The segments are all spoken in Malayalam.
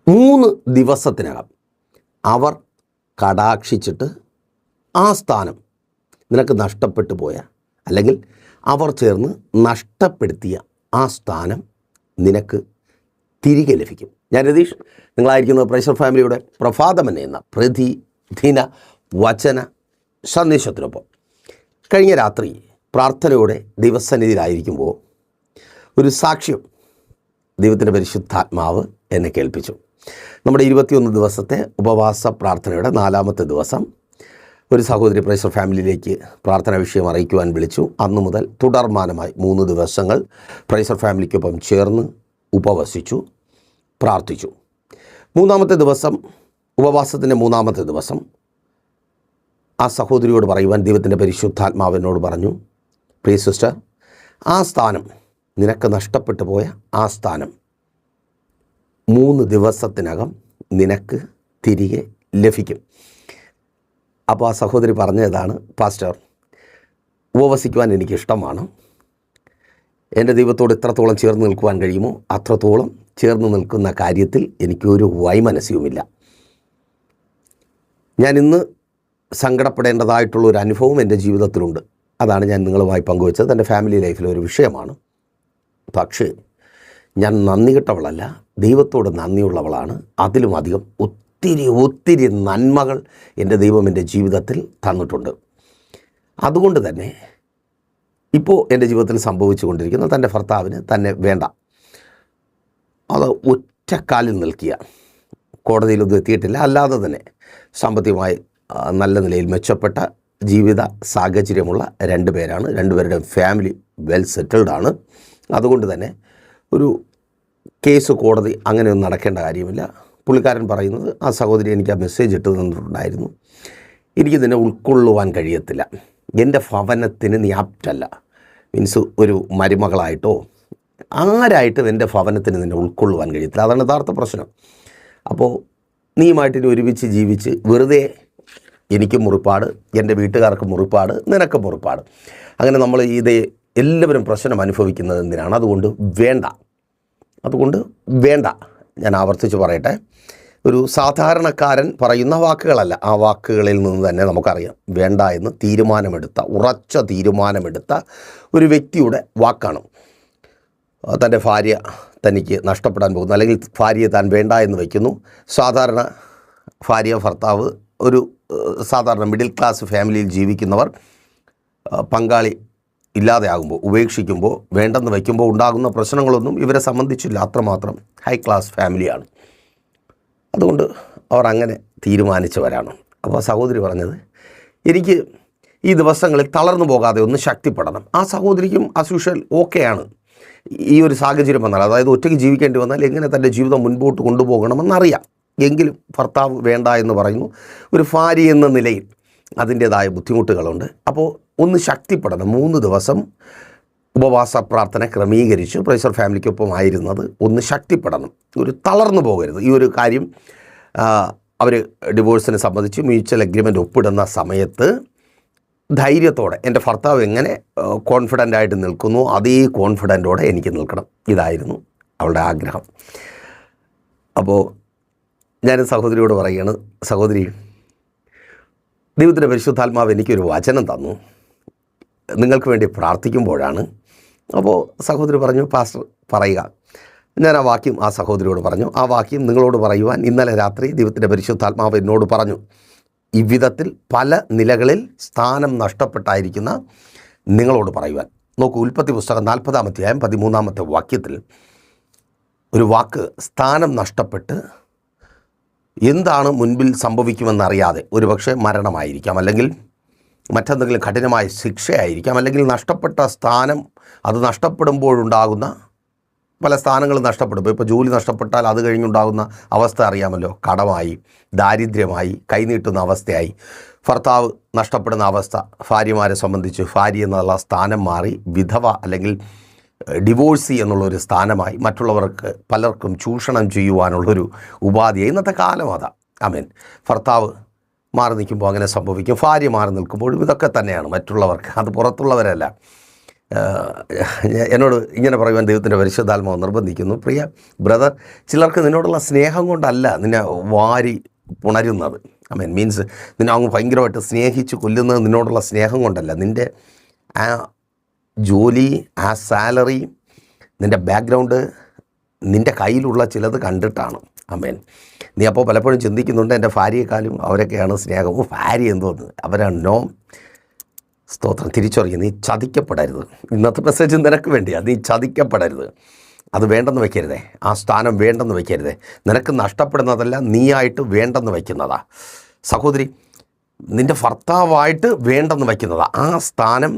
3 ദിവസത്തിനകം അവർ കടാക്ഷിച്ചിട്ട് ആ സ്ഥാനം നിനക്ക് നഷ്ടപ്പെട്ടു പോയ, അല്ലെങ്കിൽ അവർ ചേർന്ന് നഷ്ടപ്പെടുത്തിയ ആ സ്ഥാനം നിനക്ക് തിരികെ ലഭിക്കും. ഞാൻ രതീഷ്, നിങ്ങളായിരിക്കുന്നത് പ്രൈസർ ഫാമിലിയുടെ പ്രഭാതമൻ എന്ന പ്രതിദിന വചന സന്ദേശത്തിനൊപ്പം. കഴിഞ്ഞ രാത്രി പ്രാർത്ഥനയോടെ ദൈവസന്നിധിയിലായിരിക്കുമ്പോൾ ഒരു സാക്ഷ്യം ദൈവത്തിൻ്റെ പരിശുദ്ധാത്മാവ് എന്നെ കേൾപ്പിച്ചു. നമ്മുടെ 21 ദിവസത്തെ ഉപവാസ പ്രാർത്ഥനയുടെ 4ാമത്തെ ദിവസം ഒരു സഹോദരി പ്രൈസർ ഫാമിലിയിലേക്ക് പ്രാർത്ഥനാ വിഷയം അറിയിക്കുവാൻ വിളിച്ചു. അന്നു മുതൽ തുടർമാനമായി 3 ദിവസങ്ങൾ പ്രൈസർ ഫാമിലിക്കൊപ്പം ചേർന്ന് ഉപവസിച്ചു, പ്രാർത്ഥിച്ചു. 3ാമത്തെ ദിവസം, ഉപവാസത്തിൻ്റെ 3ാമത്തെ ദിവസം, ആ സഹോദരിയോട് പറയുവാൻ ദൈവത്തിൻ്റെ പരിശുദ്ധാത്മാവിനോട് പറഞ്ഞു, പ്രിയ സിസ്റ്റർ, ആ സ്ഥാനം, നിനക്ക് നഷ്ടപ്പെട്ടു പോയ ആ സ്ഥാനം 3 ദിവസത്തിനകം നിനക്ക് തിരികെ ലഭിക്കും. അപ്പോൾ ആ സഹോദരി പറഞ്ഞതാണ്, പാസ്റ്റർ, ഉപവസിക്കുവാൻ എനിക്കിഷ്ടമാണ്. എൻ്റെ ദൈവത്തോട് എത്രത്തോളം ചേർന്ന് നിൽക്കുവാൻ കഴിയുമോ അത്രത്തോളം ചേർന്ന് നിൽക്കുന്ന കാര്യത്തിൽ എനിക്കൊരു വൈമനസ്യവുമില്ല. ഞാൻ ഇന്ന് സങ്കടപ്പെടേണ്ടതായിട്ടുള്ളൊരു അനുഭവം എൻ്റെ ജീവിതത്തിലുണ്ട്. അതാണ് ഞാൻ നിങ്ങളുമായി പങ്കുവെച്ചത്. എൻ്റെ ഫാമിലി ലൈഫിലെ ഒരു വിഷയമാണ്. പക്ഷേ ഞാൻ നന്ദി കെട്ടവളല്ല, ദൈവത്തോട് നന്ദിയുള്ളവളാണ്. അതിലും അധികം ഒത്തിരി നന്മകൾ എൻ്റെ ദൈവം എൻ്റെ ജീവിതത്തിൽ തന്നിട്ടുണ്ട്. അതുകൊണ്ട് തന്നെ ഇപ്പോൾ എൻ്റെ ജീവിതത്തിൽ സംഭവിച്ചു കൊണ്ടിരിക്കുന്ന തൻ്റെ ഭർത്താവിന് തന്നെ വേണ്ട, അത് ഒറ്റക്കാലിൽ നിൽക്കുക, കോടതിയിലൊന്നും എത്തിയിട്ടില്ല, അല്ലാതെ തന്നെ സാമ്പത്തികമായി നല്ല നിലയിൽ മെച്ചപ്പെട്ട ജീവിത സാഹചര്യമുള്ള 2 പേരാണ്. 2 പേരുടെയും ഫാമിലി വെൽ സെറ്റിൽഡാണ്. അതുകൊണ്ട് തന്നെ ഒരു കേസ്, കോടതി അങ്ങനെയൊന്നും നടക്കേണ്ട കാര്യമില്ല. പുള്ളിക്കാരൻ പറയുന്നത്, ആ സഹോദരി എനിക്ക് ആ മെസ്സേജ് ഇട്ട് തന്നിട്ടുണ്ടായിരുന്നു, എനിക്കിതിനെ ഉൾക്കൊള്ളുവാൻ കഴിയത്തില്ല, എൻ്റെ ഭവനത്തിന് നീ ആപ്റ്റല്ല, മീൻസ് ഒരു മരുമകളായിട്ടോ ആരായിട്ടും എൻ്റെ ഭവനത്തിന് നിന്നെ ഉൾക്കൊള്ളുവാൻ കഴിയത്തില്ല. അതാണ് യഥാർത്ഥ പ്രശ്നം. അപ്പോൾ നീയുമായിട്ടിനി ഒരുമിച്ച് ജീവിച്ച് വെറുതെ എനിക്കും മുറിപ്പാട്, എൻ്റെ വീട്ടുകാർക്ക് മുറിപ്പാട്, നിനക്ക് മുറിപ്പാട്, അങ്ങനെ നമ്മൾ ഇത് എല്ലാവരും പ്രശ്നം അനുഭവിക്കുന്നത് എന്തിനാണ്? അതുകൊണ്ട് വേണ്ട. ഞാൻ ആവർത്തിച്ച് പറയട്ടെ, ഒരു സാധാരണക്കാരൻ പറയുന്ന വാക്കുകളല്ല, ആ വാക്കുകളിൽ നിന്ന് തന്നെ നമുക്കറിയാം വേണ്ട എന്ന് ഉറച്ച തീരുമാനമെടുത്ത ഒരു വ്യക്തിയുടെ വാക്കാണ്. തൻ്റെ ഭാര്യ തനിക്ക് നഷ്ടപ്പെടാൻ പോകുന്നു, അല്ലെങ്കിൽ ഭാര്യയെ താൻ വേണ്ട എന്ന് വയ്ക്കുന്നു. സാധാരണ ഭാര്യ ഭർത്താവ്, ഒരു സാധാരണ മിഡിൽ ക്ലാസ് ഫാമിലിയിൽ ജീവിക്കുന്നവർ പങ്കാളി ഇല്ലാതെ ആകുമ്പോൾ, ഉപേക്ഷിക്കുമ്പോൾ, വേണ്ടെന്ന് വയ്ക്കുമ്പോൾ ഉണ്ടാകുന്ന പ്രശ്നങ്ങളൊന്നും ഇവരെ സംബന്ധിച്ചില്ല. അത്രമാത്രം ഹൈ ക്ലാസ് ഫാമിലിയാണ്. അതുകൊണ്ട് അവർ അങ്ങനെ തീരുമാനിച്ചവരാണ്. അപ്പോൾ സഹോദരി പറഞ്ഞത്, എനിക്ക് ഈ ദിവസങ്ങളിൽ തളർന്നു പോകാതെ ഒന്ന് ശക്തിപ്പെടണം. ആ സഹോദരിക്കും ആസ് യൂഷ്വൽ ഓക്കെയാണ് ഈ ഒരു സാഹചര്യം വന്നാൽ, അതായത് ഒറ്റയ്ക്ക് ജീവിക്കേണ്ടി വന്നാൽ എങ്ങനെ തൻ്റെ ജീവിതം മുൻപോട്ട് കൊണ്ടുപോകണമെന്നറിയാം. എങ്കിലും ഭർത്താവ് വേണ്ട എന്ന് പറയുന്നു. ഒരു ഭാര്യ എന്ന നിലയിൽ അതിൻ്റേതായ ബുദ്ധിമുട്ടുകളുണ്ട്. അപ്പോൾ ഒന്ന് ശക്തിപ്പെടണം. 3 ദിവസം ഉപവാസ പ്രാർത്ഥന ക്രമീകരിച്ച് പ്രൈസർ ഫാമിലിക്കൊപ്പം ആയിരുന്നത് ഒന്ന് ശക്തിപ്പെടണം, ഒരു തളർന്നു പോകരുത്. ഈ ഒരു കാര്യം അവർ ഡിവോഴ്സിനെ സംബന്ധിച്ച് മ്യൂച്വൽ അഗ്രിമെൻ്റ് ഒപ്പിടുന്ന സമയത്ത് ധൈര്യത്തോടെ, എൻ്റെ ഭർത്താവ് എങ്ങനെ കോൺഫിഡൻ്റായിട്ട് നിൽക്കുന്നു അതേ കോൺഫിഡൻറ്റോടെ എനിക്ക് നിൽക്കണം, ഇതായിരുന്നു അവളുടെ ആഗ്രഹം. അപ്പോൾ ഞാൻ സഹോദരിയോട് പറയുകയാണ്, സഹോദരി, ദൈവത്തിൻ്റെ പരിശുദ്ധാത്മാവ് എനിക്കൊരു വചനം തന്നു, നിങ്ങൾക്ക് വേണ്ടി പ്രാർത്ഥിക്കുമ്പോഴാണ്. അപ്പോൾ സഹോദരി പറഞ്ഞു, പാസ്റ്റർ പറയുക. ഞാൻ ആ വാക്യം ആ സഹോദരിയോട് പറഞ്ഞു. ആ വാക്യം നിങ്ങളോട് പറയുവാൻ ഇന്നലെ രാത്രി ദൈവത്തിൻ്റെ പരിശുദ്ധാത്മാവ് എന്നോട് പറഞ്ഞു. ഇவ்விധത്തിൽ പല നിലകളിൽ സ്ഥാനം നഷ്ടപ്പെട്ടായിരിക്കുന്ന നിങ്ങളോട് പറയുവാൻ. നോക്കൂ, ഉൽപ്പത്തി പുസ്തകം 40-ാം അധ്യായം 13-ാമത്തെ വാക്യത്തിൽ ഒരു വാക്ക്, സ്ഥാനം നഷ്ടപ്പെട്ട് എന്താണ് മുൻപിൽ സംഭവിക്കുമെന്നറിയാതെ, ഒരുപക്ഷെ മരണമായിരിക്കാം, അല്ലെങ്കിൽ മറ്റെന്തെങ്കിലും കഠിനമായ ശിക്ഷയായിരിക്കാം, അല്ലെങ്കിൽ നഷ്ടപ്പെട്ട സ്ഥാനം, അത് നഷ്ടപ്പെടുമ്പോഴുണ്ടാകുന്ന പല സ്ഥാനങ്ങളും നഷ്ടപ്പെടുമ്പോൾ, ഇപ്പോൾ ജോലി നഷ്ടപ്പെട്ടാൽ അത് കഴിഞ്ഞുണ്ടാകുന്ന അവസ്ഥ അറിയാമല്ലോ, കടമായി, ദാരിദ്ര്യമായി, കൈനീട്ടുന്ന അവസ്ഥയായി. ഭർത്താവ് നഷ്ടപ്പെടുന്ന അവസ്ഥ, ഭാര്യമാരെ സംബന്ധിച്ച് ഭാര്യ എന്നുള്ള സ്ഥാനം മാറി വിധവ അല്ലെങ്കിൽ ഡിവോഴ്സി എന്നുള്ളൊരു സ്ഥാനമായി, മറ്റുള്ളവർക്ക് പലർക്കും ചൂഷണം ചെയ്യുവാനുള്ളൊരു ഉപാധിയായി ഇന്നത്തെ കാലം അതാ. ആമേൻ. ഭർത്താവ് മാറി നിൽക്കുമ്പോൾ അങ്ങനെ സംഭവിക്കും, ഭാര്യ മാറി നിൽക്കുമ്പോഴും ഇതൊക്കെ തന്നെയാണ് മറ്റുള്ളവർക്ക്, അത് പുറത്തുള്ളവരല്ല. എന്നോട് ഇങ്ങനെ പറയുവാൻ ദൈവത്തിൻ്റെ പരിശുദ്ധാത്മാവ് നിർബന്ധിക്കുന്നു. പ്രിയ ബ്രദർ, ചിലർക്ക് നിന്നോടുള്ള സ്നേഹം കൊണ്ടല്ല നിന്നെ വാരി പുണരുന്നത്. മീൻസ് നിന്നെ അങ്ങ് ഭയങ്കരമായിട്ട് സ്നേഹിച്ച് കൊല്ലുന്നത് നിന്നോടുള്ള സ്നേഹം കൊണ്ടല്ല. നിൻ്റെ ആ ജോലി, ആ സാലറി, നിൻ്റെ ബാക്ക്ഗ്രൗണ്ട്, നിൻ്റെ കയ്യിലുള്ള ചിലത് കണ്ടിട്ടാണ്. നീ അപ്പോൾ പലപ്പോഴും ചിന്തിക്കുന്നുണ്ട്, എൻ്റെ ഭാര്യയെക്കാളും അവരൊക്കെയാണ് സ്നേഹം. ഭാര്യ എന്തോന്ന്, അവരാണ്. നോ, സ്തോത്രം. തിരിച്ചറിയുക, നീ ചതിക്കപ്പെടരുത്. ഇന്നത്തെ മെസ്സേജ് നിനക്ക് വേണ്ടിയാണ്. നീ ചതിക്കപ്പെടരുത്. അത് വേണ്ടെന്ന് വയ്ക്കരുതേ. ആ സ്ഥാനം വേണ്ടെന്ന് വയ്ക്കരുതേ. നിനക്ക് നഷ്ടപ്പെടുന്നതല്ല, നീയായിട്ട് വേണ്ടെന്ന് വയ്ക്കുന്നതാ. സഹോദരി, നിൻ്റെ ഭർത്താവായിട്ട് വേണ്ടെന്ന് വയ്ക്കുന്നതാ. ആ സ്ഥാനം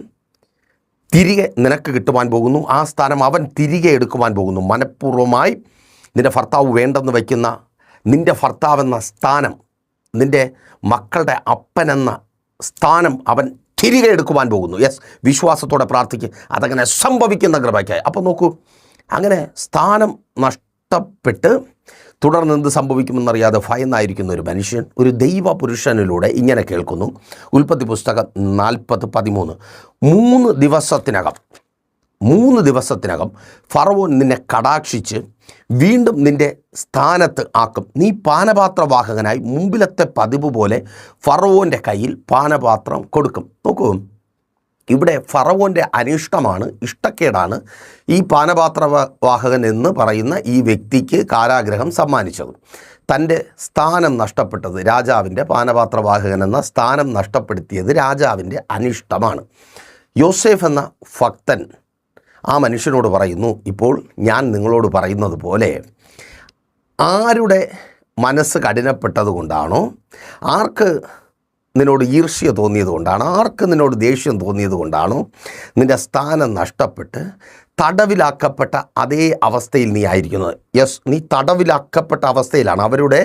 തിരികെ നിനക്ക് കിട്ടുവാൻ പോകുന്നു. ആ സ്ഥാനം അവൻ തിരികെ എടുക്കുവാൻ പോകുന്നു. മനഃപൂർവ്വമായി നിൻ്റെ ഭർത്താവ് വേണ്ടെന്ന് വയ്ക്കുന്ന നിൻ്റെ ഭർത്താവെന്ന സ്ഥാനം, നിൻ്റെ മക്കളുടെ അപ്പനെന്ന സ്ഥാനം അവൻ തിരികെ എടുക്കുവാൻ പോകുന്നു. യെസ്, വിശ്വാസത്തോടെ പ്രാർത്ഥിക്കുക, അതങ്ങനെ സംഭവിക്കുന്ന കൃപയ്ക്കായി. അപ്പോൾ നോക്കൂ, അങ്ങനെ സ്ഥാനം നഷ്ടപ്പെട്ട് തുടർന്ന് എന്ത് സംഭവിക്കുമെന്നറിയാതെ ഭയന്നായിരിക്കുന്ന ഒരു മനുഷ്യൻ ഒരു ദൈവ പുരുഷനിലൂടെ ഇങ്ങനെ കേൾക്കുന്നു. ഉൽപ്പത്തി പുസ്തകം 40:13. 3 ദിവസത്തിനകം ഫറവോൻ നിന്നെ കടാക്ഷിച്ച് വീണ്ടും നിൻ്റെ സ്ഥാനത്ത് ആക്കും. നീ പാനപാത്രവാഹകനായി മുമ്പിലത്തെ പതിവ് പോലെ ഫറവോൻ്റെ കയ്യിൽ പാനപാത്രം കൊടുക്കും. നോക്കൂ, ഇവിടെ ഫറവോൻ്റെ അനിഷ്ടമാണ്, ഇഷ്ടക്കേടാണ് ഈ പാനപാത്രവാഹകൻ എന്ന് പറയുന്ന ഈ വ്യക്തിക്ക് കാരാഗ്രഹം സമ്മാനിച്ചത്. തൻ്റെ സ്ഥാനം നഷ്ടപ്പെട്ടത്, രാജാവിൻ്റെ പാനപാത്രവാഹകൻ എന്ന സ്ഥാനം നഷ്ടപ്പെടുത്തിയത് രാജാവിൻ്റെ അനിഷ്ടമാണ്. യോസേഫ് എന്ന ഭക്തൻ ആ മനുഷ്യനോട് പറയുന്നു, ഇപ്പോൾ ഞാൻ നിങ്ങളോട് പറയുന്നത് പോലെ ആരുടെ മനസ്സ് കഠിനപ്പെട്ടത് കൊണ്ടാണോ, ആർക്ക് നിന്നോട് ഈർഷ്യ തോന്നിയത് കൊണ്ടാണ്, ആർക്ക് നിന്നോട് ദേഷ്യം തോന്നിയത് കൊണ്ടാണോ നിൻ്റെ സ്ഥാനം നഷ്ടപ്പെട്ട് തടവിലാക്കപ്പെട്ട അതേ അവസ്ഥയിൽ നീ ആയിരിക്കുന്നത്. യെസ്, നീ തടവിലാക്കപ്പെട്ട അവസ്ഥയിലാണ്. അവരുടെ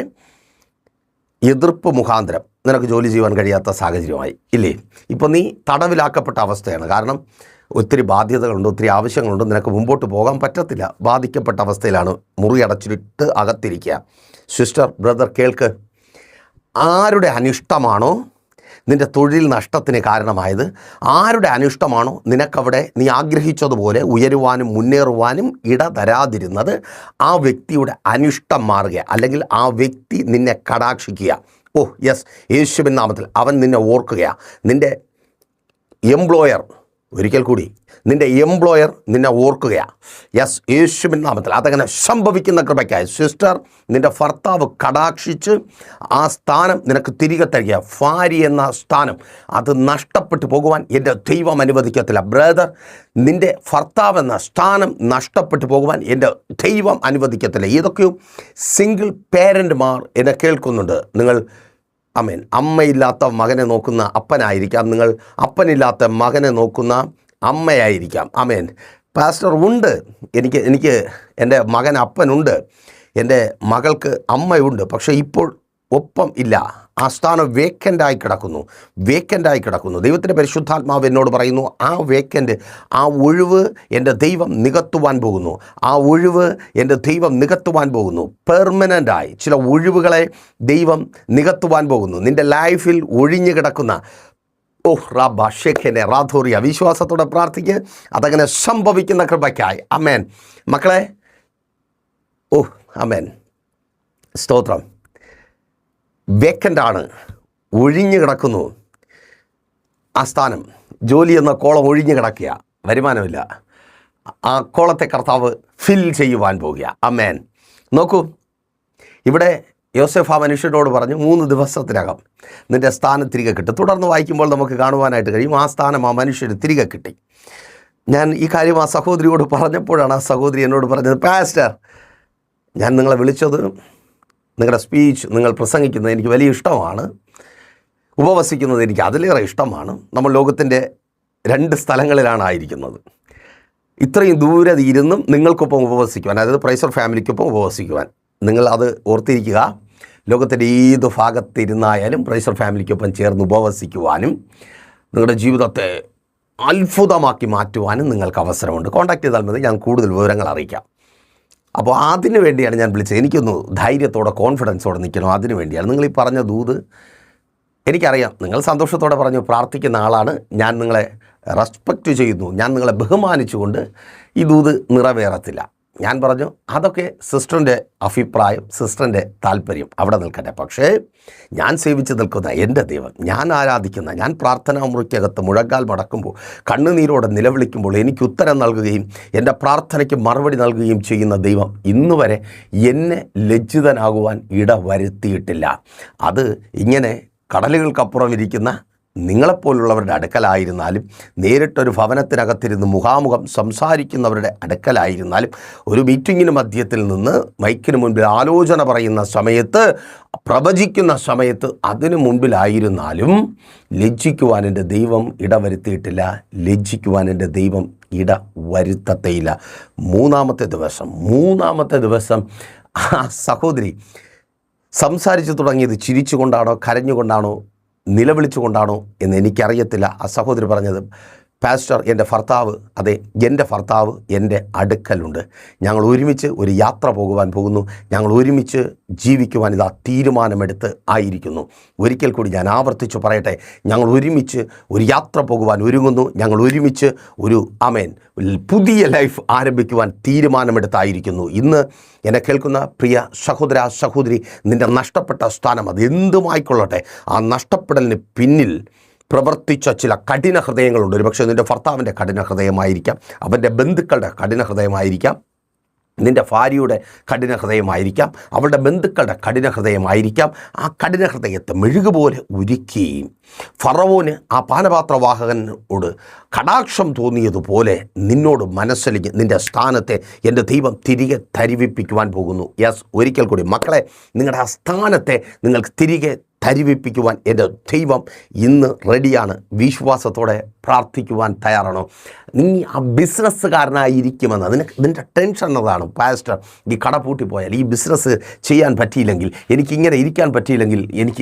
എതിർപ്പ് മുഖാന്തരം നിനക്ക് ജോലി ചെയ്യാൻ കഴിയാത്ത സാഹചര്യമായി ഇല്ലേ? ഇപ്പോൾ നീ തടവിലാക്കപ്പെട്ട അവസ്ഥയാണ്. കാരണം ഒത്തിരി ബാധ്യതകളുണ്ട്, ഒത്തിരി ആവശ്യങ്ങളുണ്ട്, നിനക്ക് മുമ്പോട്ട് പോകാൻ പറ്റത്തില്ല. ബാധിക്കപ്പെട്ട അവസ്ഥയിലാണ്. മുറി അടച്ചിട്ട് അകത്തിരിക്കുക. സിസ്റ്റർ, ബ്രദർ, കേൾക്ക്. ആരുടെ അനിഷ്ടമാണോ നിൻ്റെ തൊഴിൽ നഷ്ടത്തിന് കാരണമായത്, ആരുടെ അനിഷ്ടമാണോ നിനക്കവിടെ നീ ആഗ്രഹിച്ചതുപോലെ ഉയരുവാനും മുന്നേറുവാനും ഇട തരാതിരുന്നത്, ആ വ്യക്തിയുടെ അനിഷ്ടം മാറുക, അല്ലെങ്കിൽ ആ വ്യക്തി നിന്നെ കടാക്ഷിക്കുക. ഓ യെസ്, യേശുവിൻ നാമത്തിൽ അവൻ നിന്നെ ഓർക്കുക. നിൻ്റെ എംപ്ലോയർ, ഒരിക്കൽ കൂടി, നിൻ്റെ എംപ്ലോയർ നിന്നെ ഓർക്കുകയാണ്. യെസ്, യേശുവിൻ നാമത്തിൽ അതങ്ങനെ സംഭവിക്കുന്ന കൃപയ്ക്കായി. സിസ്റ്റർ, നിൻ്റെ ഭർത്താവ് കടാക്ഷിച്ച് ആ സ്ഥാനം നിനക്ക് തിരികെ തരിക. ഭാര്യ എന്ന സ്ഥാനം അത് നഷ്ടപ്പെട്ടു പോകുവാൻ എൻ്റെ ദൈവം അനുവദിക്കത്തില്ല. ബ്രദർ, നിൻ്റെ ഭർത്താവ് എന്ന സ്ഥാനം നഷ്ടപ്പെട്ടു പോകുവാൻ എൻ്റെ ദൈവം അനുവദിക്കത്തില്ല. ഏതൊക്കെയോ സിംഗിൾ പേരൻ്റുമാർ എന്നെ കേൾക്കുന്നുണ്ട്. നിങ്ങൾ അമ്മയില്ലാത്ത മകനെ നോക്കുന്ന അപ്പനായിരിക്കാം, നിങ്ങൾ അപ്പനില്ലാത്ത മകനെ നോക്കുന്ന അമ്മയായിരിക്കാം. പാസ്റ്റർ, ഉണ്ട്, എനിക്ക് എൻ്റെ മകൻ അപ്പനുണ്ട്, എൻ്റെ മകൾക്ക് അമ്മയുണ്ട്, പക്ഷേ ഇപ്പോൾ ഒപ്പം ഇല്ല. ആ സ്ഥാനം വേക്കൻ്റായി കിടക്കുന്നു. ദൈവത്തിൻ്റെ പരിശുദ്ധാത്മാവ് എന്നോട് പറയുന്നു, ആ വേക്കൻ്റ്, ആ ഒഴിവ് എൻ്റെ ദൈവം നികത്തുവാൻ പോകുന്നു. പെർമനൻ്റായി ചില ഒഴിവുകളെ ദൈവം നികത്തുവാൻ പോകുന്നു. നിൻ്റെ ലൈഫിൽ ഒഴിഞ്ഞു കിടക്കുന്ന റാധോറിയ, വിശ്വാസത്തോടെ പ്രാർത്ഥിക്കുക, അതങ്ങനെ സംഭവിക്കുന്ന കൃപയ്ക്കായി. അമേൻ. മക്കളെ, അമേൻ, സ്തോത്രം. വേക്കൻ്റാണ്, ഒഴിഞ്ഞു കിടക്കുന്നു ആ സ്ഥാനം. ജോലി എന്ന കോളം ഒഴിഞ്ഞു കിടക്കുക, വരുമാനമില്ല. ആ കോളത്തെ കർത്താവ് ഫിൽ ചെയ്യുവാൻ പോകുക. അമേൻ. നോക്കൂ, ഇവിടെ യോസേഫ് ആ മനുഷ്യനോട് പറഞ്ഞു, 3 ദിവസത്തിനകം നിൻ്റെ സ്ഥാനം തിരികെ കിട്ടും. തുടർന്ന് വായിക്കുമ്പോൾ നമുക്ക് കാണുവാനായിട്ട് കഴിയും, ആ സ്ഥാനം ആ മനുഷ്യന് തിരികെ കിട്ടി. ഞാൻ ഈ കാര്യം ആ സഹോദരിയോട് പറഞ്ഞപ്പോഴാണ് ആ സഹോദരി എന്നോട് പറഞ്ഞത്, പാസ്റ്റർ, ഞാൻ നിങ്ങളെ വിളിച്ചത്, നിങ്ങളുടെ സ്പീച്ച്, നിങ്ങൾ പ്രസംഗിക്കുന്നത് എനിക്ക് വലിയ ഇഷ്ടമാണ്, ഉപവസിക്കുന്നത് എനിക്ക് അതിലേറെ ഇഷ്ടമാണ്. നമ്മൾ ലോകത്തിൻ്റെ 2 സ്ഥലങ്ങളിലാണ് ആയിരിക്കുന്നത്. ഇത്രയും ദൂരെ ഇരുന്നും നിങ്ങൾക്കൊപ്പം ഉപവസിക്കുവാൻ, അതായത് പ്രൈസർ ഫാമിലിക്കൊപ്പം ഉപവസിക്കുവാൻ, നിങ്ങൾ അത് ഓർത്തിരിക്കുക. ലോകത്തിൻ്റെ ഏത് ഭാഗത്തിരുന്നായാലും പ്രൈസർ ഫാമിലിക്കൊപ്പം ചേർന്ന് ഉപവസിക്കുവാനും നിങ്ങളുടെ ജീവിതത്തെ അത്ഭുതമാക്കി മാറ്റുവാനും നിങ്ങൾക്ക് അവസരമുണ്ട്. കോൺടാക്ട് ചെയ്താൽ മതി, ഞാൻ കൂടുതൽ വിവരങ്ങൾ അറിയിക്കാം. അപ്പോൾ അതിനു വേണ്ടിയാണ് ഞാൻ വിളിച്ചത്. എനിക്കൊന്ന് ധൈര്യത്തോടെ കോൺഫിഡൻസോടെ നിൽക്കണം, അതിനു വേണ്ടിയാണ്. നിങ്ങൾ ഈ പറഞ്ഞ ദൂത് എനിക്കറിയാം, നിങ്ങൾ സന്തോഷത്തോടെ പറഞ്ഞു പ്രാർത്ഥിക്കുന്ന ആളാണ്. ഞാൻ നിങ്ങളെ റെസ്പെക്റ്റ് ചെയ്യുന്നു, ഞാൻ നിങ്ങളെ ബഹുമാനിച്ചുകൊണ്ട് ഈ ദൂത് നിറവേറത്തില്ല. ഞാൻ പറഞ്ഞു അതൊക്കെ സിസ്റ്ററിൻ്റെ അഭിപ്രായം, സിസ്റ്ററിൻ്റെ താല്പര്യം അവിടെ നിൽക്കട്ടെ. പക്ഷേ ഞാൻ സേവിച്ച് നിൽക്കുന്ന എൻ്റെ ദൈവം, ഞാൻ ആരാധിക്കുന്ന, ഞാൻ പ്രാർത്ഥനാ മുറിക്കകത്ത് മുഴങ്കാൽ മടക്കുമ്പോൾ, കണ്ണുനീരോടെ നിലവിളിക്കുമ്പോൾ എനിക്ക് ഉത്തരം നൽകുകയും എൻ്റെ പ്രാർത്ഥനയ്ക്ക് മറുപടി നൽകുകയും ചെയ്യുന്ന ദൈവം ഇന്ന് വരെ എന്നെ ലജ്ജിതനാകുവാൻ ഇടവരുത്തിയിട്ടില്ല. അത് ഇങ്ങനെ കടലുകൾക്കപ്പുറം ഇരിക്കുന്ന നിങ്ങളെപ്പോലുള്ളവരുടെ അടുക്കലായിരുന്നാലും, നേരിട്ടൊരു ഭവനത്തിനകത്തിരുന്ന് മുഖാമുഖം സംസാരിക്കുന്നവരുടെ അടുക്കലായിരുന്നാലും, ഒരു മീറ്റിങ്ങിന് മധ്യത്തിൽ നിന്ന് മൈക്കിന് മുൻപിൽ ആലോചന പറയുന്ന സമയത്ത്, പ്രവചിക്കുന്ന സമയത്ത്, അതിനു മുൻപിലായിരുന്നാലും ലജ്ജിക്കുവാൻ എൻ്റെ ദൈവം ഇടവരുത്തിയിട്ടില്ല. ലജ്ജിക്കുവാൻ എൻ്റെ ദൈവം ഇടവരുത്തത്തേയില്ല. മൂന്നാമത്തെ ദിവസം ആ സഹോദരി സംസാരിച്ചു തുടങ്ങിയത് ചിരിച്ചുകൊണ്ടാണോ കരഞ്ഞുകൊണ്ടാണോ നിലവിളിച്ചുകൊണ്ടാണോ എന്ന് എനിക്കറിയത്തില്ല. ആ സഹോദരി പറഞ്ഞത്, പാസ്റ്റർ, എൻ്റെ ഭർത്താവ്, അതെ എൻ്റെ ഭർത്താവ് എൻ്റെ അടുക്കലുണ്ട്. ഞങ്ങൾ ഒരുമിച്ച് ഒരു യാത്ര പോകുവാൻ പോകുന്നു. ഞങ്ങൾ ഒരുമിച്ച് ജീവിക്കുവാൻ ഇതാ തീരുമാനമെടുത്ത് ആയിരിക്കുന്നു. ഒരിക്കൽ കൂടി ഞാൻ ആവർത്തിച്ച് പറയട്ടെ, ഞങ്ങൾ ഒരുമിച്ച് ഒരു യാത്ര പോകുവാൻ ഒരുങ്ങുന്നു. ഞങ്ങൾ ഒരുമിച്ച് ഒരു പുതിയ ലൈഫ് ആരംഭിക്കുവാൻ തീരുമാനമെടുത്തായിരിക്കുന്നു. ഇന്ന് എന്നെ കേൾക്കുന്ന പ്രിയ സഹോദര സഹോദരി, നിൻ്റെ നഷ്ടപ്പെട്ട സ്ഥാനം അത് എന്തുമായിക്കൊള്ളട്ടെ, ആ നഷ്ടപ്പെടലിന് പിന്നിൽ പ്രവർത്തിച്ച ചില കഠിന ഹൃദയങ്ങളുണ്ട്. ഒരു പക്ഷേ നിൻ്റെ ഭർത്താവിൻ്റെ കഠിന ഹൃദയമായിരിക്കാം, അവൻ്റെ ബന്ധുക്കളുടെ കഠിന ഹൃദയമായിരിക്കാം, നിൻ്റെ ഭാര്യയുടെ കഠിന ഹൃദയമായിരിക്കാം, അവളുടെ ബന്ധുക്കളുടെ കഠിന ഹൃദയമായിരിക്കാം. ആ കഠിന ഹൃദയത്തെ മെഴുകുപോലെ ഉരുക്കുകയും ഫറവോന് ആ പാനപാത്രവാഹകനോട് കടാക്ഷം തോന്നിയതുപോലെ നിന്നോട് മനസ്സലിഞ്ഞ് നിൻ്റെ സ്ഥാനത്തെ എൻ്റെ ദൈവം തിരികെ തരിവിപ്പിക്കുവാൻ പോകുന്നു. യെസ്, ഒരിക്കൽ കൂടി മക്കളെ, നിങ്ങളുടെ ആ സ്ഥാനത്തെ നിങ്ങൾക്ക് തിരികെ തരിവിപ്പിക്കുവാൻ എൻ്റെ ദൈവം ഇന്ന് റെഡിയാണ്. വിശ്വാസത്തോടെ പ്രാർത്ഥിക്കുവാൻ തയ്യാറാണോ? നീ ആ ബിസിനസ്സുകാരനായിരിക്കുമെന്ന് നിൻ്റെ ടെൻഷൻ അതാണ്. പാസ്റ്റർ, ഈ കട പൂട്ടിപ്പോയാൽ, ഈ ബിസിനസ് ചെയ്യാൻ പറ്റിയില്ലെങ്കിൽ, എനിക്കിങ്ങനെ ഇരിക്കാൻ പറ്റിയില്ലെങ്കിൽ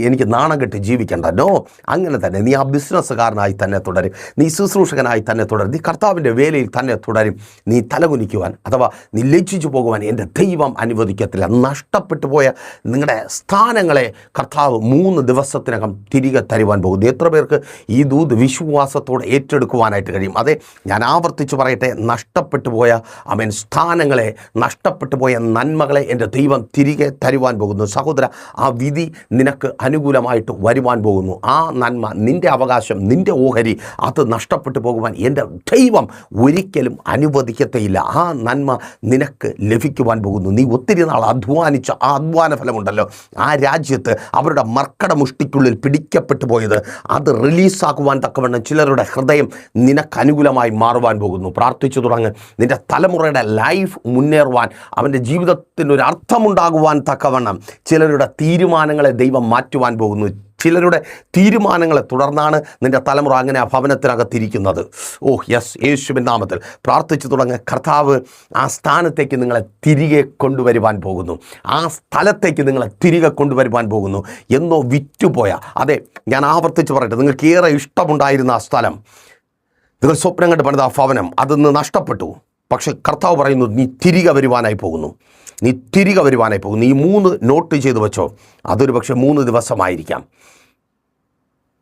എനിക്ക് നാണം കെട്ട് ജീവിക്കേണ്ട. നോ, അങ്ങനെ തന്നെ നീ ആ ബിസിനസ്സുകാരനായി തന്നെ തുടരും, നീ ശുശ്രൂഷകനായി തന്നെ തുടരും, നീ കർത്താവിൻ്റെ വേലയിൽ തന്നെ തുടരും. നീ തലകുനിക്കുവാൻ അഥവാ നീ ലജ്ജിച്ചു പോകുവാൻ എൻ്റെ ദൈവം അനുവദിക്കത്തില്ല. നഷ്ടപ്പെട്ടു പോയ നിങ്ങളുടെ സ്ഥാനങ്ങളെ കർത്താവ് 3 ദിവസത്തിനകം തിരികെ തരുവാൻ പോകുന്നു. എത്ര പേർക്ക് ഈ ദൂത് വിശ്വാസത്തോടെ ഏറ്റെടുക്കുവാനായിട്ട് കഴിയും? അതെ, ഞാൻ ആവർത്തിച്ച് പറയട്ടെ, നഷ്ടപ്പെട്ടു പോയ സ്ഥാനങ്ങളെ, നഷ്ടപ്പെട്ടു പോയ നന്മകളെ എൻ്റെ ദൈവം തിരികെ തരുവാൻ പോകുന്നു. സഹോദര, ആ വിധി നിനക്ക് അനുകൂലമായിട്ട് വരുവാൻ പോകുന്നു. ആ നന്മ, നിൻ്റെ അവകാശം, നിൻ്റെ ഓഹരി, അത് നഷ്ടപ്പെട്ടു പോകുവാൻ എൻ്റെ ദൈവം ഒരിക്കലും അനുവദിക്കത്തേയില്ല. ആ നന്മ നിനക്ക് ലഭിക്കുവാൻ പോകുന്നു. നീ ഒത്തിരി നാൾ അധ്വാനിച്ച ആ അധ്വാന ഫലമുണ്ടല്ലോ, ആ രാജ്യത്ത് അവരുടെ മർക്കടമുഷ്ടിക്കുള്ളിൽ പിടിക്കപ്പെട്ടു പോയത്, അത് റിലീസാക്കുവാൻ തക്കവണ്ണം ചിലരുടെ ഹൃദയം നിനക്ക് അനുകൂലമായി മാറുവാൻ പോകുന്നു. പ്രാർത്ഥിച്ചു തുടങ്ങ്. നിൻ്റെ തലമുറയുടെ ലൈഫ് മുന്നേറുവാൻ, അവൻ്റെ ജീവിതത്തിനൊരു അർത്ഥമുണ്ടാകുവാൻ തക്കവണ്ണം ചിലരുടെ തീരുമാനങ്ങളെ ദൈവം മാറ്റുവാൻ പോകുന്നു. ചിലരുടെ തീരുമാനങ്ങളെ തുടർന്നാണ് നിൻ്റെ തലമുറ അങ്ങനെ ആ ഭവനത്തിനകത്തിരിക്കുന്നത്. യെസ്, യേശുവിൻ നാമത്തിൽ പ്രാർത്ഥിച്ചു തുടങ്ങ്. കർത്താവ് ആ സ്ഥാനത്തേക്ക് നിങ്ങളെ തിരികെ കൊണ്ടുവരുവാൻ പോകുന്നു. ആ സ്ഥലത്തേക്ക് നിങ്ങളെ തിരികെ കൊണ്ടുവരുവാൻ പോകുന്നു. എന്നോ വിറ്റുപോയ, അതെ ഞാൻ ആവർത്തിച്ച് പറയട്ടെ, നിങ്ങൾക്ക് ഏറെ ഇഷ്ടമുണ്ടായിരുന്ന ആ സ്ഥലം, നിങ്ങൾ സ്വപ്നം കണ്ട് പണിത ആ ഭവനം, അതിന്ന് നഷ്ടപ്പെട്ടു. പക്ഷെ കർത്താവ് പറയുന്നു, നീ തിരികെ വരുവാനായി പോകുന്നു. നീ തിരികെ വരുവാനായി പോകുന്നു. ഈ 3 നോട്ട് ചെയ്ത് വെച്ചോ. അതൊരു പക്ഷേ 3 ദിവസമായിരിക്കാം,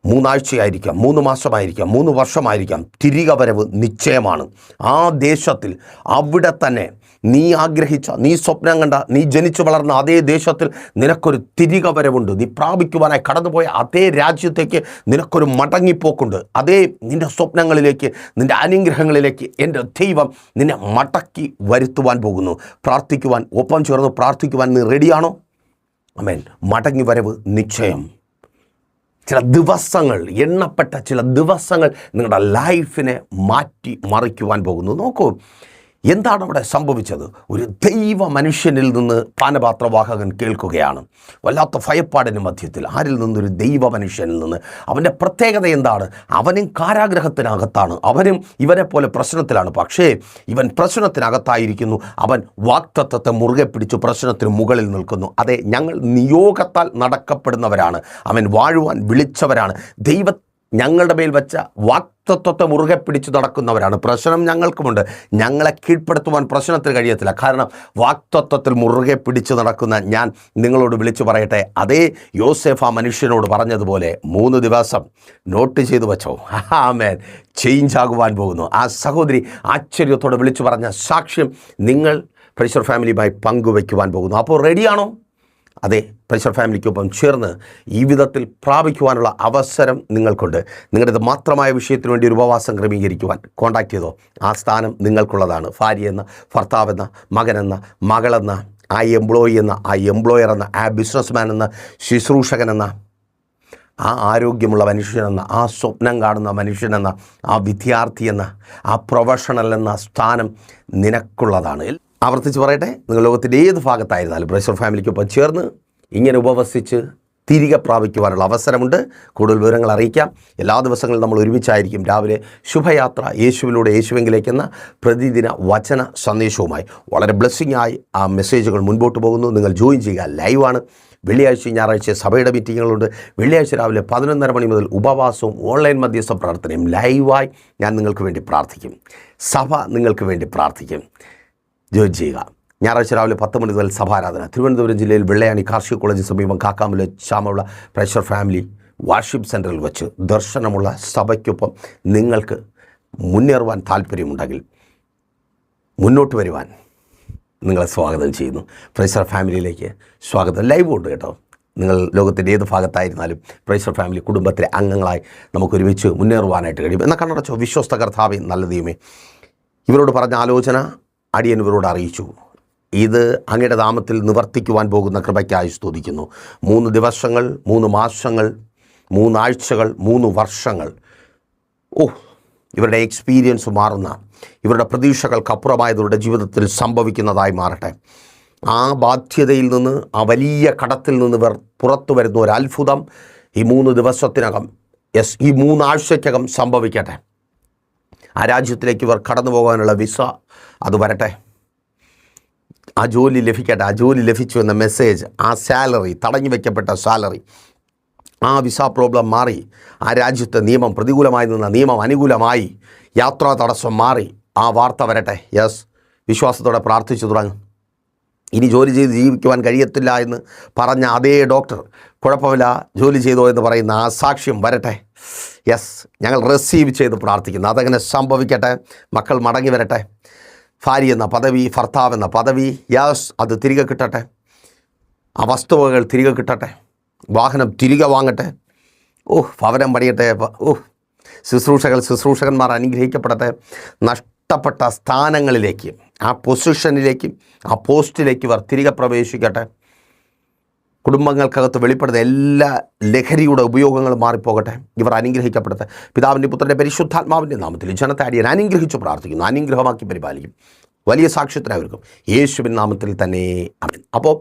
3 ആഴ്ചയായിരിക്കാം, 3 മാസമായിരിക്കാം, 3 വർഷമായിരിക്കാം. തിരികെ വരവ് നിശ്ചയമാണ്. ആ ദേശത്തിൽ, അവിടെ തന്നെ നീ ആഗ്രഹിച്ച, നീ സ്വപ്നം കണ്ട, നീ ജനിച്ചു വളർന്ന അതേ ദേശത്തിൽ നിനക്കൊരു തിരികെ വരവുണ്ട്. നീ പ്രാപിക്കുവാനായി കടന്നുപോയ അതേ രാജ്യത്തേക്ക് നിനക്കൊരു മടങ്ങിപ്പോക്കുണ്ട്. അതേ നിൻ്റെ സ്വപ്നങ്ങളിലേക്ക്, നിൻ്റെ അനുഗ്രഹങ്ങളിലേക്ക് എൻ്റെ ദൈവം നിന്നെ മടക്കി വരുത്തുവാൻ പോകുന്നു. പ്രാർത്ഥിക്കുവാൻ, ഒപ്പം ചേർന്ന് പ്രാർത്ഥിക്കുവാൻ നീ റെഡിയാണോ? ആമേൻ. മടങ്ങി വരവ് നിശ്ചയം. ചില ദിവസങ്ങൾ, എണ്ണപ്പെട്ട ചില ദിവസങ്ങൾ നിങ്ങളുടെ ലൈഫിനെ മാറ്റി മറിക്കുവാൻ പോകുന്നു. നോക്കൂ, എന്താണ് അവിടെ സംഭവിച്ചത്? ഒരു ദൈവ മനുഷ്യനിൽ നിന്ന് പാനപാത്രവാഹകൻ കേൾക്കുകയാണ്, വല്ലാത്ത ഭയപ്പാടിന് മധ്യത്തിൽ. ആരിൽ നിന്നൊരു ദൈവ മനുഷ്യനിൽ നിന്ന്. അവൻ്റെ പ്രത്യേകത എന്താണ്? അവനും കാരാഗ്രഹത്തിനകത്താണ്, അവനും ഇവരെ പോലെ പ്രശ്നത്തിലാണ്. പക്ഷേ ഇവൻ പ്രശ്നത്തിനകത്തായിരിക്കുന്നു. അവൻ വാഗ്ദത്തത്തെ മുറുകെ പിടിച്ചു പ്രശ്നത്തിന് മുകളിൽ നിൽക്കുന്നു. അതെ, ഞങ്ങൾ നിയോഗത്താൽ നടക്കപ്പെടുന്നവരാണ്. അവൻ വാഴുവാൻ വിളിച്ചവരാണ്. ഞങ്ങളുടെ മേൽ വെച്ച വാക്തത്വത്തെ മുറുകെ പിടിച്ചു നടക്കുന്നവരാണ്. പ്രശ്നം ഞങ്ങൾക്കുമുണ്ട്. ഞങ്ങളെ കീഴ്പ്പെടുത്തുവാൻ പ്രശ്നത്തിന് കഴിയത്തില്ല. കാരണം വാക്തത്വത്തിൽ മുറുകെ പിടിച്ചു നടക്കുന്ന ഞാൻ നിങ്ങളോട് വിളിച്ചു പറയട്ടെ, അതേ യോസേഫ് ആ മനുഷ്യനോട് പറഞ്ഞതുപോലെ 3 ദിവസം നോട്ട് ചെയ്തു വെച്ചോ. ആമേൻ. ചേഞ്ച് ആകുവാൻ പോകുന്നു. ആ സഹോദരി ആശ്ചര്യത്തോടെ വിളിച്ചു പറഞ്ഞ സാക്ഷ്യം നിങ്ങൾ പ്രൈസർ ഫാമിലിയുമായി പങ്കുവയ്ക്കുവാൻ പോകുന്നു. അപ്പോൾ റെഡിയാണോ? അതെ, പ്രൈസർ ഫാമിലിക്കൊപ്പം ചേർന്ന് ഈ വിധത്തിൽ പ്രാപിക്കുവാനുള്ള അവസരം നിങ്ങൾക്കുണ്ട്. നിങ്ങളുടേത് മാത്രമായ വിഷയത്തിന് വേണ്ടി ഒരു ഉപവാസം ക്രമീകരിക്കുവാൻ കോൺടാക്ട് ചെയ്തോ. ആ സ്ഥാനം നിങ്ങൾക്കുള്ളതാണ്. ഭാര്യയെന്ന, ഭർത്താവെന്ന, മകനെന്ന, മകളെന്ന, ആ എംപ്ലോയി എന്ന, ആ എംപ്ലോയർ എന്ന, ആ ബിസിനസ്മാൻ എന്ന, ശുശ്രൂഷകനെന്ന, ആ ആരോഗ്യമുള്ള മനുഷ്യനെന്ന, ആ സ്വപ്നം കാണുന്ന മനുഷ്യനെന്ന, ആ വിദ്യാർത്ഥി എന്ന, ആ പ്രൊഫഷണൽ എന്ന സ്ഥാനം നിനക്കുള്ളതാണ്. ആവർത്തിച്ച് പറയട്ടെ, നിങ്ങൾ ലോകത്തിൻ്റെ ഏത് ഭാഗത്തായിരുന്നാലും പ്രൈസർ ഫാമിലിക്കൊപ്പം ചേർന്ന് ഇങ്ങനെ ഉപവസിച്ച് തിരികെ പ്രാപിക്കുവാനുള്ള അവസരമുണ്ട്. കൂടുതൽ വിവരങ്ങൾ അറിയിക്കാം. എല്ലാ ദിവസങ്ങളും നമ്മൾ ഒരുമിച്ചായിരിക്കും. രാവിലെ ശുഭയാത്ര യേശുവിലൂടെ യേശുവെങ്കിലേക്കെന്ന പ്രതിദിന വചന സന്ദേശവുമായി വളരെ ബ്ലെസ്സിങ്ങായി ആ മെസ്സേജുകൾ മുൻപോട്ട് പോകുന്നു. നിങ്ങൾ ജോയിൻ ചെയ്യുക. ലൈവാണ്. വെള്ളിയാഴ്ച ഞായറാഴ്ച സഭയുടെ മീറ്റിങ്ങുകളുണ്ട്. വെള്ളിയാഴ്ച രാവിലെ 11:30 മണി മുതൽ ഉപവാസവും ഓൺലൈൻ മധ്യസ്ഥ പ്രാർത്ഥനയും ലൈവായി ഞാൻ നിങ്ങൾക്ക് വേണ്ടി പ്രാർത്ഥിക്കും. സഭ നിങ്ങൾക്ക് വേണ്ടി പ്രാർത്ഥിക്കും. ജോയിൻ ചെയ്യുക. ഞായറാഴ്ച രാവിലെ 10 മണി മുതൽ സഭാരാധന. തിരുവനന്തപുരം ജില്ലയിൽ വെള്ളയാണി കാർഷിക കോളേജിന് സമീപം കാക്കാമുല ചാമുള്ള പ്രൈസർ ഫാമിലി വാർഷിപ്പ് സെൻറ്ററിൽ വെച്ച് ദർശനമുള്ള സഭയ്ക്കൊപ്പം നിങ്ങൾക്ക് മുന്നേറുവാൻ താല്പര്യമുണ്ടെങ്കിൽ മുന്നോട്ട് വരുവാൻ നിങ്ങളെ സ്വാഗതം ചെയ്യുന്നു. പ്രൈസർ ഫാമിലിയിലേക്ക് സ്വാഗതം. ലൈവ് ഉണ്ട് കേട്ടോ. നിങ്ങൾ ലോകത്തിൻ്റെ ഏത് ഭാഗത്തായിരുന്നാലും പ്രൈസർ ഫാമിലി കുടുംബത്തിലെ അംഗങ്ങളായി നമുക്ക് ഒരുമിച്ച് മുന്നേറുവാനായിട്ട് കഴിയും. എന്നാൽ കണ്ണടച്ചോ. വിശ്വസ്ത കർത്താവേ, നല്ല ദൈവമേ, ഇവരോട് പറഞ്ഞ ആലോചന അടിയൻ ഇവരോട് അറിയിച്ചു. ഇത് അങ്ങയുടെ നാമത്തിൽ നിവർത്തിക്കുവാൻ പോകുന്ന കൃപയ്ക്കായി സ്തുതിക്കുന്നു. 3 ദിവസങ്ങൾ, 3 മാസങ്ങൾ, 3 ആഴ്ചകൾ, 3 വർഷങ്ങൾ, ഇവരുടെ എക്സ്പീരിയൻസ് മാറുന്ന, ഇവരുടെ പ്രതീക്ഷകൾക്കപ്പുറമായത് ഇവരുടെ ജീവിതത്തിൽ സംഭവിക്കുന്നതായി മാറട്ടെ. ആ ബാധ്യതയിൽ നിന്ന്, ആ വലിയ കടത്തിൽ നിന്ന് ഇവർ പുറത്തു വരുന്ന ഒരു അത്ഭുതം ഈ 3 ദിവസത്തിനകം, ഈ 3 ആഴ്ചയ്ക്കകം സംഭവിക്കട്ടെ. ആ രാജ്യത്തിലേക്ക് ഇവർ കടന്നു പോകാനുള്ള വിസ അത് വരട്ടെ. ആ ജോലി ലഭിക്കട്ടെ. ആ ജോലി ലഭിച്ചു എന്ന മെസ്സേജ്, ആ സാലറി, തടഞ്ഞു വയ്ക്കപ്പെട്ട സാലറി, ആ വിസ പ്രോബ്ലം മാറി. ആ രാജ്യത്തെ നിയമം പ്രതികൂലമായി നിന്ന നിയമം അനുകൂലമായി, യാത്രാ തടസ്സം മാറി. ആ വാർത്ത വരട്ടെ. യെസ്, വിശ്വാസത്തോടെ പ്രാർത്ഥിച്ചു തുടങ്ങും. ഇനി ജോലി ചെയ്ത് ജീവിക്കുവാൻ കഴിയത്തില്ല എന്ന് പറഞ്ഞ അതേ ഡോക്ടർ കുഴപ്പമില്ല ജോലി ചെയ്തോ എന്ന് പറയുന്ന ആ സാക്ഷ്യം വരട്ടെ. യെസ്, ഞങ്ങൾ റിസീവ് ചെയ്ത് പ്രാർത്ഥിക്കുന്നു. അതങ്ങനെ സംഭവിക്കട്ടെ. മക്കൾ മടങ്ങി വരട്ടെ. ഭാര്യ എന്ന പദവി, ഭർത്താവെന്ന പദവി, യെസ്, അത് തിരികെ കിട്ടട്ടെ. ആ വസ്തുവകൾ തിരികെ കിട്ടട്ടെ. വാഹനം തിരികെ വാങ്ങട്ടെ. ഭവനം പണിയട്ടെ. ശുശ്രൂഷകന്മാർ അനുഗ്രഹിക്കപ്പെടട്ടെ. നഷ്ടപ്പെട്ട സ്ഥാനങ്ങളിലേക്ക്, ആ പൊസിഷനിലേക്ക്, ആ പോസ്റ്റിലേക്ക് ഇവർ തിരികെ പ്രവേശിക്കട്ടെ. കുടുംബങ്ങൾക്കകത്ത് വെളിപ്പെടുന്ന എല്ലാ ലഹരിയുടെ ഉപയോഗങ്ങളും മാറിപ്പോകട്ടെ. ഇവർ അനുഗ്രഹിക്കപ്പെടട്ടെ. പിതാവിൻ്റെ പുത്രൻ്റെ പരിശുദ്ധാത്മാവിൻ്റെ നാമത്തിൽ ജനത്തെ അടിയൻ അനുഗ്രഹിച്ചു പ്രാർത്ഥിക്കുന്നു. അനുഗ്രഹമാക്കി പരിപാലിക്കും. വലിയ സാക്ഷ്യത്തിനായിരിക്കും യേശുവിൻ നാമത്തിൽ തന്നെ. ആമേൻ. അപ്പോൾ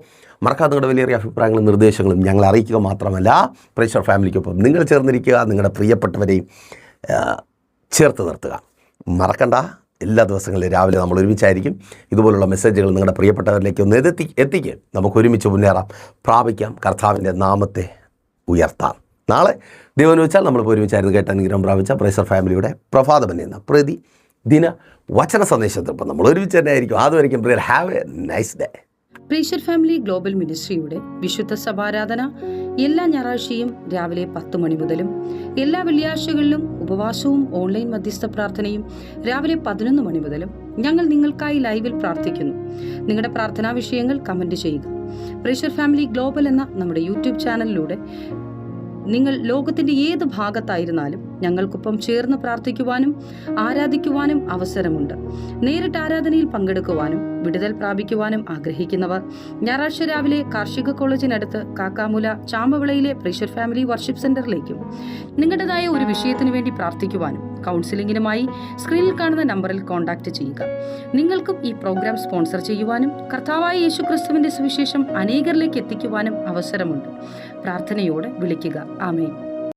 മറക്കാതെ നിങ്ങളുടെ വലിയ അഭിപ്രായങ്ങളും നിർദ്ദേശങ്ങളും ഞങ്ങളെ അറിയിക്കുക മാത്രമല്ല, പ്രൈസർ ഫാമിലിക്കൊപ്പം നിങ്ങൾ ചേർന്നിരിക്കുക. നിങ്ങളുടെ പ്രിയപ്പെട്ടവരെയും ചേർത്ത് നിർത്തുക. മറക്കണ്ട, എല്ലാ ദിവസങ്ങളിലും രാവിലെ നമ്മൾ ഒരുമിച്ചായിരിക്കും. ഇതുപോലുള്ള മെസ്സേജുകൾ നിങ്ങളുടെ പ്രിയപ്പെട്ടവരിലേക്ക് ഒന്ന് എത്തിക്കുക. നമുക്ക് ഒരുമിച്ച് മുന്നേറാം, പ്രാപിക്കാം, കർത്താവിൻ്റെ നാമത്തെ ഉയർത്താം. നാളെ ദൈവം വെച്ചാൽ നമ്മളിപ്പോൾ ഒരുമിച്ചായിരുന്നു കേട്ട അനുഗ്രഹം പ്രാപിച്ച പ്രൈസർ ഫാമിലിയുടെ പ്രഭാതം എന്ന പ്രതിദിന വചന സന്ദേശത്തിനൊപ്പം നമ്മൾ ഒരുമിച്ച് തന്നെ ആയിരിക്കും. അതുവരെയും പ്രിയർ, have a nice day. Praiser family global മിനിസ്ട്രിയുടെ വിശുദ്ധ സഭാരാധന എല്ലാ ഞായറാഴ്ചയും രാവിലെ 10 മണി മുതലും എല്ലാ വെള്ളിയാഴ്ചകളിലും ഉപവാസവും ഓൺലൈൻ മധ്യസ്ഥ പ്രാർത്ഥനയും രാവിലെ 11 മണി മുതലും ഞങ്ങൾ നിങ്ങൾക്കായി ലൈവിൽ പ്രാർത്ഥിക്കുന്നു. നിങ്ങളുടെ പ്രാർത്ഥനാ വിഷയങ്ങൾ കമന്റ് ചെയ്യുക. പ്രൈസർ ഫാമിലി ഗ്ലോബൽ എന്ന നമ്മുടെ യൂട്യൂബ് ചാനലിലൂടെ നിങ്ങൾ ലോകത്തിന്റെ ഏത് ഭാഗത്തായിരുന്നാലും ഞങ്ങൾക്കൊപ്പം ചേർന്ന് പ്രാർത്ഥിക്കുവാനും ആരാധിക്കുവാനും അവസരമുണ്ട്. നേരിട്ട് ആരാധനയിൽ പങ്കെടുക്കുവാനും വിടുതൽ പ്രാപിക്കുവാനും ആഗ്രഹിക്കുന്നവർ ഞായറാഴ്ച രാവിലെ കാർഷിക കോളേജിനടുത്ത് കാക്കാമുല ചാമ്പവിളയിലെ പ്രൈസർ ഫാമിലി വർഷിപ്പ് സെന്ററിലേക്കും നിങ്ങളുടേതായ ഒരു വിഷയത്തിനു വേണ്ടി പ്രാർത്ഥിക്കുവാനും കൗൺസിലിംഗിനുമായി സ്ക്രീനിൽ കാണുന്ന നമ്പറിൽ കോൺടാക്ട് ചെയ്യുക. നിങ്ങൾക്കും ഈ പ്രോഗ്രാം സ്പോൺസർ ചെയ്യുവാനും കർത്താവായ യേശുക്രിസ്തുവിന്റെ സുവിശേഷം അനേകരിലേക്ക് എത്തിക്കുവാനും അവസരമുണ്ട്. പ്രാർത്ഥനയോടെ വിളിക്കുക. ആമേൻ.